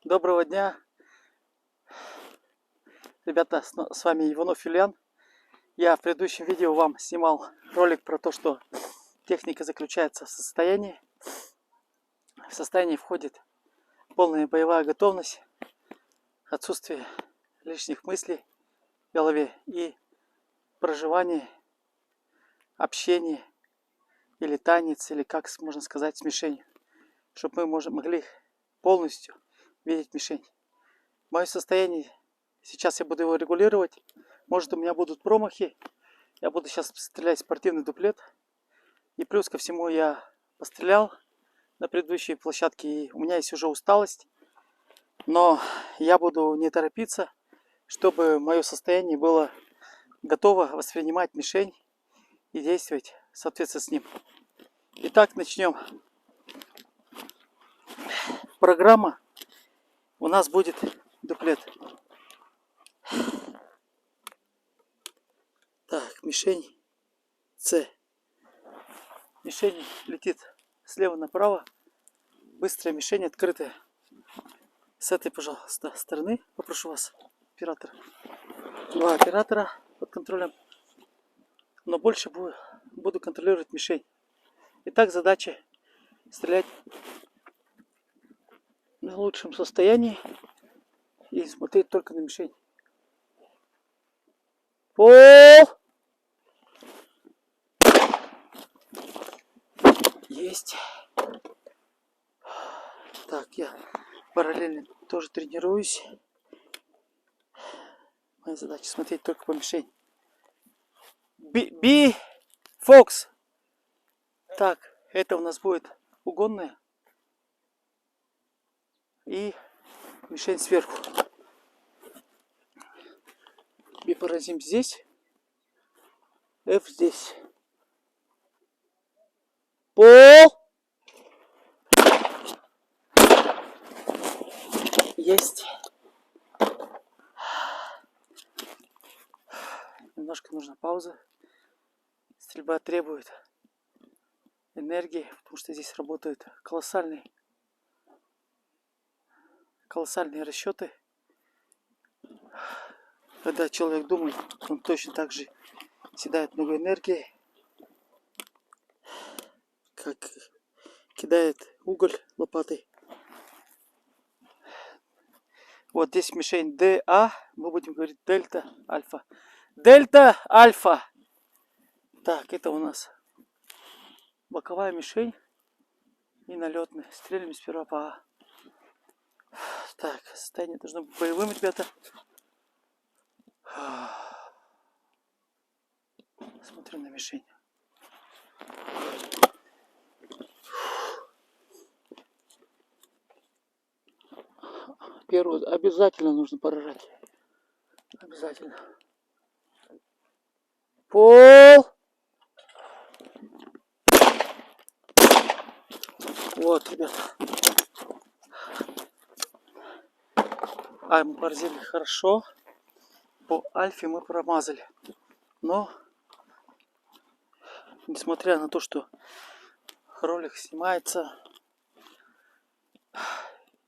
Доброго дня, ребята, с вами Иванов Юлиан. Я в предыдущем видео вам снимал ролик про то, что техника заключается в состоянии. В состояние входит полная боевая готовность, отсутствие лишних мыслей в голове и проживание, общение или танец, или как можно сказать, с мишенью, чтобы мы могли полностью видеть мишень. Мое состояние, сейчас я буду его регулировать. Может, у меня будут промахи. Я буду сейчас стрелять спортивный дуплет. И плюс ко всему я пострелял на предыдущей площадке. И у меня есть уже усталость. Но я буду не торопиться, чтобы мое состояние было готово воспринимать мишень и действовать в соответствии с ним. Итак, начнем. Программа у нас будет дуплет. Так, мишень С. Мишень летит слева направо. Быстрая мишень, открытая. С этой, пожалуйста, стороны попрошу вас, оператор. Два оператора под контролем. Но больше буду контролировать мишень. Итак, задача стрелять на лучшем состоянии и смотреть только на мишень. Пол! Есть. Так, я параллельно тоже тренируюсь. Моя задача смотреть только по мишени. Фокс. Так, это у нас будет угонная. И мишень сверху. Паразим здесь. F здесь. Пол. Есть. Немножко нужна пауза. Стрельба требует энергии, потому что здесь работают колоссальные расчеты. Когда человек думает, он точно так же съедает много энергии, как кидает уголь лопатой. Вот здесь мишень ДА, мы будем говорить дельта альфа. Дельта альфа. Так, это у нас боковая мишень и налетная. Стрелим сперва по А. Так, состояние должно быть боевым, ребята. Смотрим на мишень. Первую обязательно нужно поражать. Обязательно. Пол. Вот, ребята. Мы поразили хорошо. По альфе мы промазали. Но, несмотря на то, что ролик снимается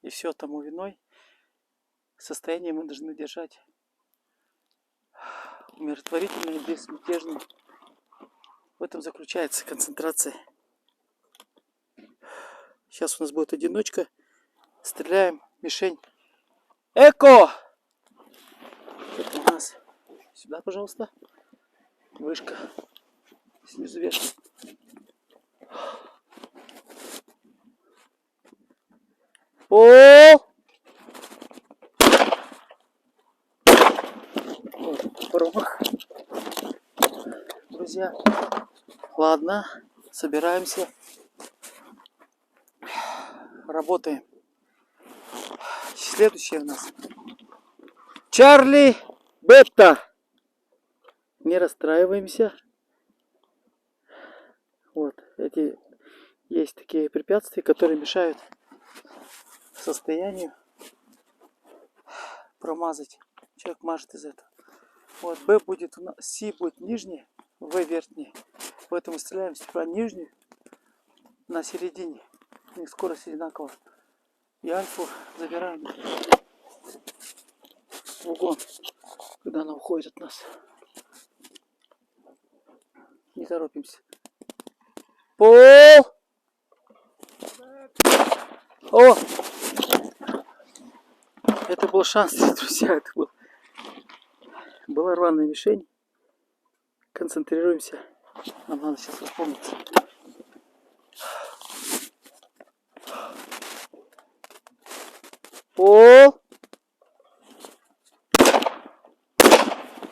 и все тому виной, состояние мы должны держать умиротворительное, безмятежное. В этом заключается концентрация. Сейчас у нас будет одиночка. Стреляем. Мишень. Эко! Это у нас сюда, пожалуйста. Вышка. Снизу вверх. Пол! Вот, промах. Друзья. Ладно. Собираемся. Работаем. Следующее у нас. Чарли Бета. Не расстраиваемся. Вот. Эти есть такие препятствия, которые мешают состоянию промазать. Человек мажет из этого. Вот. Б будет у нас. С будет нижняя. В верхняя. Поэтому стреляем сперва нижнюю на середине. У них скорость одинаковая. И альфу забираем в угон, когда она уходит от нас. Не торопимся. Пол! О! Это был шанс, друзья. Это была рваная мишень. Концентрируемся. Нам надо сейчас вспомниться. Пол!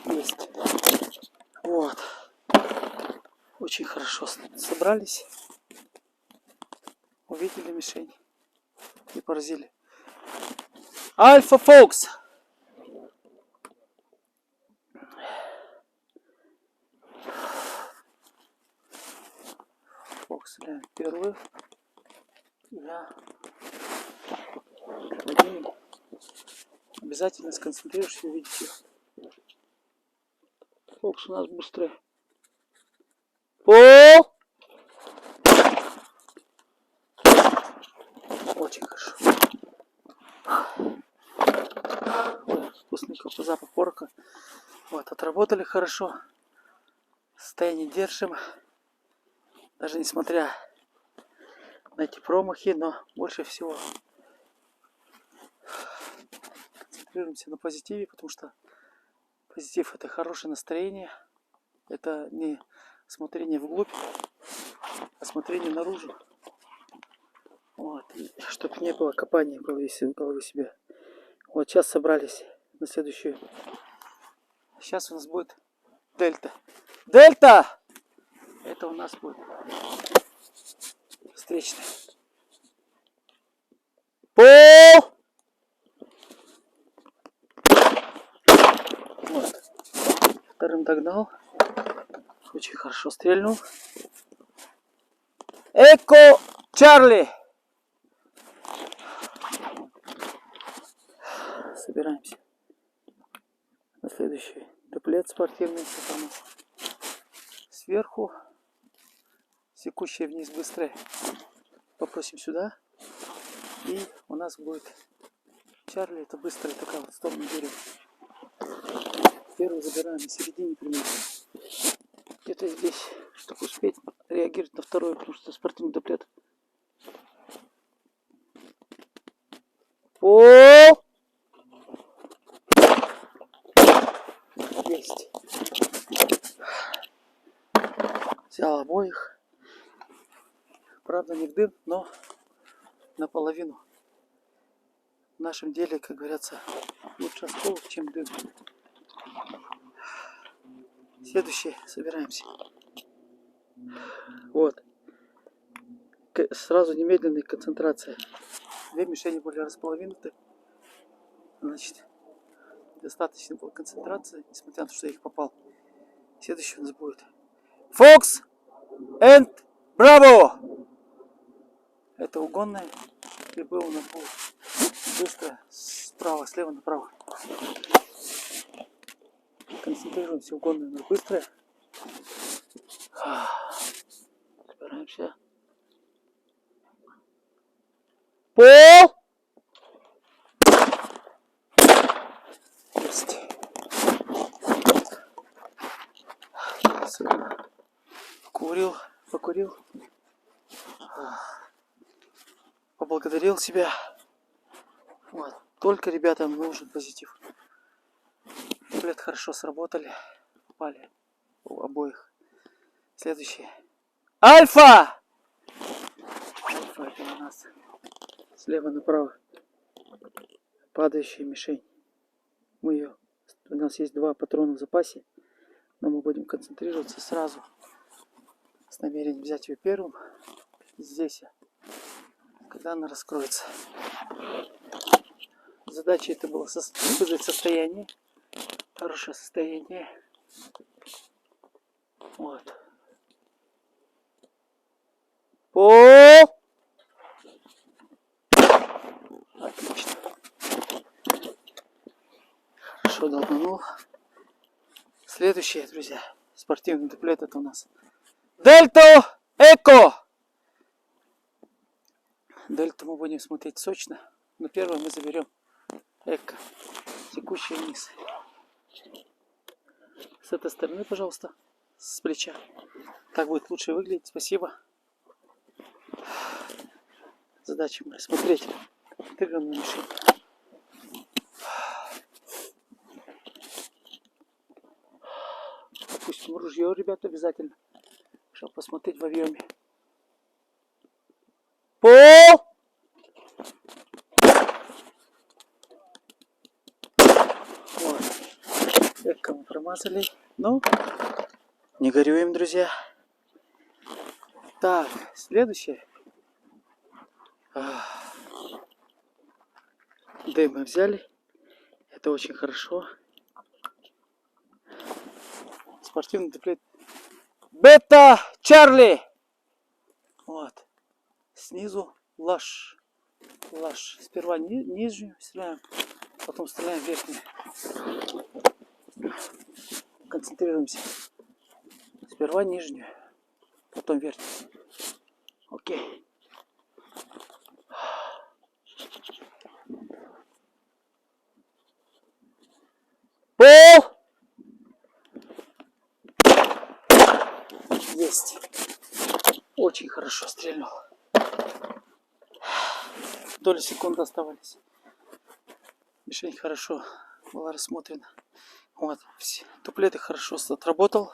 Есть. Вот. Очень хорошо собрались. Увидели мишень и поразили. Альфа Фокс! Фокс стреляет первый. Я обязательно сконцентрируешься и увидишь ее. Фокс у нас быстрый. Пол! Очень хорошо. Вкусный какой запах порока. Вот, отработали хорошо. Состояние держим. Даже несмотря на эти промахи, но больше всего концентрируемся на позитиве, потому что позитив — это хорошее настроение. Это не смотрение вглубь, а смотрение наружу. Вот. Чтобы не было копания в голове себе. Вот сейчас собрались на следующую. Сейчас у нас будет дельта. Дельта! Это у нас будет встречный. Пол! Вот. Вторым догнал. Очень хорошо стрельнул. Эко Чарли! Собираемся на следующий дуплет спортивный. Это у нас сверху, секущая вниз быстрая. Попросим сюда. И у нас будет Чарли. Это быстрая такая вот в сторону дерева. Первую забираем на середине примерно. Где-то здесь, чтобы успеть реагировать на вторую, потому что спортивный дуплет. Пол! Есть. Взял обоих. Правда, не в дым, но наполовину. В нашем деле, как говорится, лучше осколок, чем дым. Следующий собираемся. Вот. Сразу немедленная концентрация. Две мишени были располовинуты. Значит, достаточно было концентрации, несмотря на то, что я их попал. Следующий у нас будет Fox and Bravo. Это угонная. Грибы у нас будут быстро справа, слева направо. Концентрируемся, угонная у нас быстрая. Собираемся. Пол! Есть. Покурил. Поблагодарил себя. Вот. Только ребятам нужен позитив. Дуплет хорошо сработали. Попали у обоих. Следующий. Альфа! Альфа — это у нас слева направо падающая мишень. У нас есть 2 патрона в запасе, но мы будем концентрироваться сразу с намерением взять ее первым здесь, когда она раскроется. Задача это была вызвать состояние, хорошее состояние. Вот. Пол! Отлично. Хорошо долбанул. Следующее, друзья, спортивный дуплет — это у нас Дельта Эко. Дельту мы будем смотреть сочно, Но первое мы заберем эко, текущий вниз. С этой стороны, пожалуйста, с плеча. Так будет лучше выглядеть. Спасибо. Задача рассмотреть интегрированную мишень. Опустим ружье, ребята, обязательно, чтобы посмотреть в объеме. Пол! Вот. Эко мы промазали. Ну, не горюем, друзья. Так, следующее. Дым мы взяли. Это очень хорошо. Спортивный дуплет. Бета Чарли! Вот. Снизу лаш. Лаш. Сперва нижнюю стреляем, потом стреляем верхнюю. Концентрируемся. Сперва нижнюю, потом верхнюю. Окей. Пол! Есть. Очень хорошо стрельнул. Доли секунды оставались. Мишень хорошо была рассмотрена. Вот. Дуплеты хорошо отработал.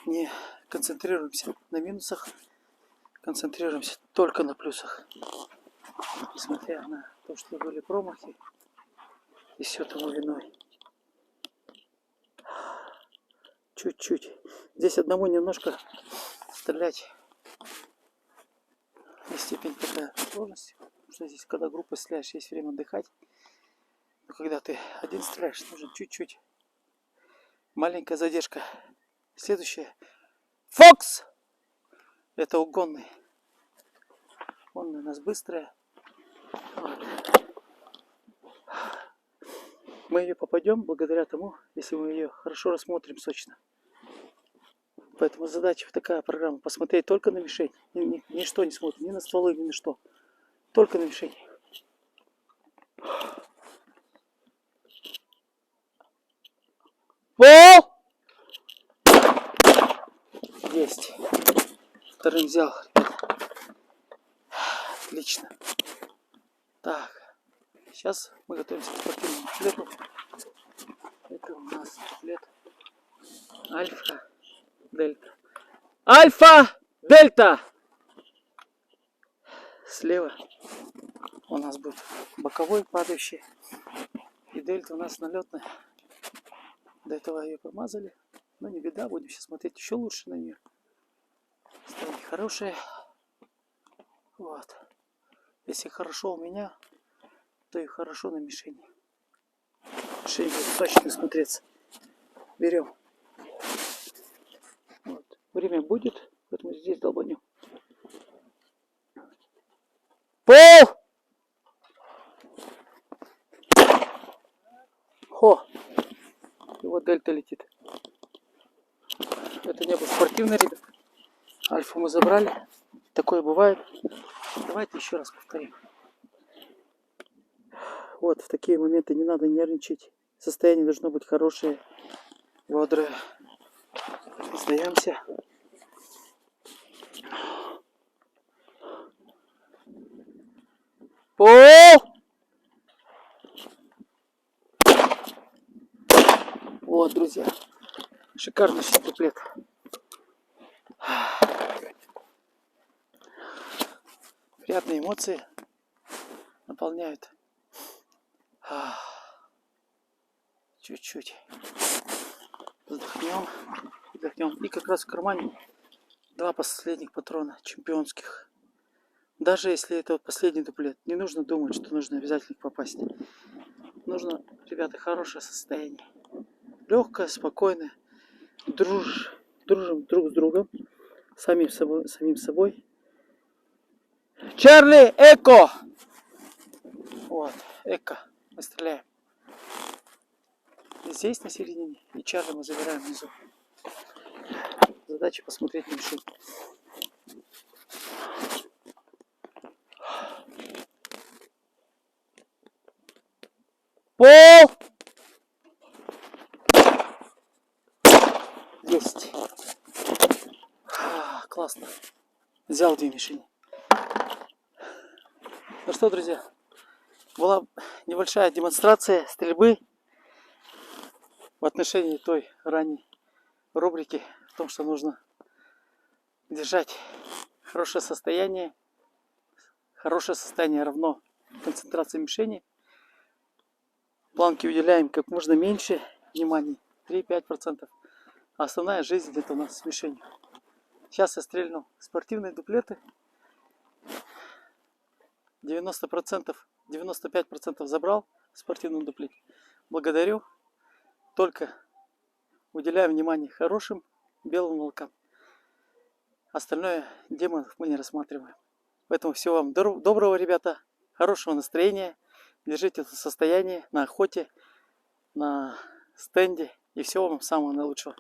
Не концентрируемся на минусах. Концентрируемся только на плюсах. Несмотря на то, что были промахи. И все тому виной. Чуть-чуть. Здесь одному немножко стрелять. Есть степень такая сложности. Потому что здесь, когда группой стреляешь, есть время отдыхать. Но когда ты один стреляешь, нужно чуть-чуть. Маленькая задержка. Следующее. Фокс! Это угонный. Он у нас быстрая. Вот. Мы ее попадем благодаря тому, если мы ее хорошо рассмотрим сочно. Поэтому задача такая программа. Посмотреть только на мишень. Ничто не смотрим. Ни на стволы, ни на что. Только на мишень. Пол! Есть. Вторым взял. Отлично. Так. Сейчас мы готовимся к спортивному дуплету. Это у нас дуплет Альфа Дельта. Альфа Дельта! Слева у нас будет боковой падающий. И дельта у нас налетная. До этого ее промазали. Но не беда, будем сейчас смотреть еще лучше на нее. Стороны хорошие. Вот. Если хорошо у меня, то и хорошо на мишени. Мишень будет точно смотреться. Берем. Вот. Время будет, поэтому здесь долбанем. Пол! Хо! И вот дельта летит. Это не был спортивный, ребят. Альфу мы забрали. Такое бывает. Давайте еще раз повторим. Вот в такие моменты не надо нервничать. Состояние должно быть хорошее, бодрое. Сдаемся. Пол! Вот, друзья. Шикарный дуплет. Приятные эмоции наполняют. Чуть-чуть вздохнем, вдохнем. И как раз в кармане 2 последних патрона чемпионских. Даже если это последний дуплет, не нужно думать, что нужно обязательно попасть. Нужно, ребята, хорошее состояние. Легкое, спокойное. Дружим друг с другом. Самим собой. Чарли, эко! Вот, эко. Мы стреляем. И здесь на середине. И Чарли мы забираем внизу. Задача посмотреть на мишень. пол. Есть. Классно. Взял 2 мишени. Ну что, друзья, была небольшая демонстрация стрельбы в отношении той ранней рубрики в том, что нужно держать хорошее состояние. Хорошее состояние равно концентрации мишени. Планке уделяем как можно меньше внимания, 3-5%. А основная жизнь это у нас с мишенью. Сейчас я стрельнул спортивные дуплеты. 90%, 95% забрал в спортивном дуплете. Благодарю. Только уделяю внимание хорошим белым волкам. Остальное демонов мы не рассматриваем. Поэтому всего вам доброго, ребята. Хорошего настроения. Держите это состояние на охоте, на стенде. И всего вам самого наилучшего.